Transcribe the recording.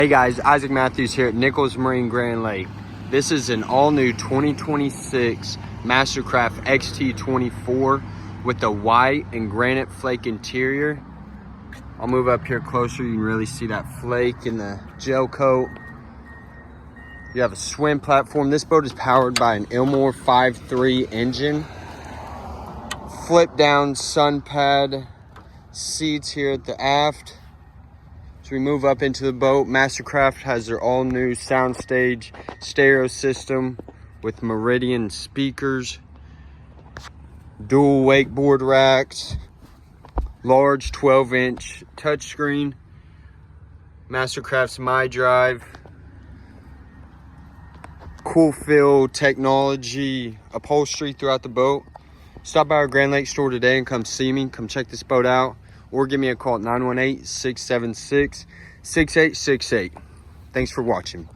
Hey guys, Isaac Matthews here at Nichols Marine Grand Lake. This is an all-new 2026 MasterCraft XT24 with the white and granite flake interior. I'll move up here closer. You can really see that flake in the gel coat. You have a swim platform. This boat is powered by an Ilmor 5.3 engine. Flip down sun pad seats here at the aft. We move up into the boat. MasterCraft has their all new soundstage stereo system with Meridian speakers, dual wakeboard racks, large 12-inch touchscreen, MasterCraft's MyDrive, cool feel technology upholstery throughout the boat. Stop by our Grand Lake store today and come see me. Come check this boat out. Or give me a call at 918-676-6868. Thanks for watching.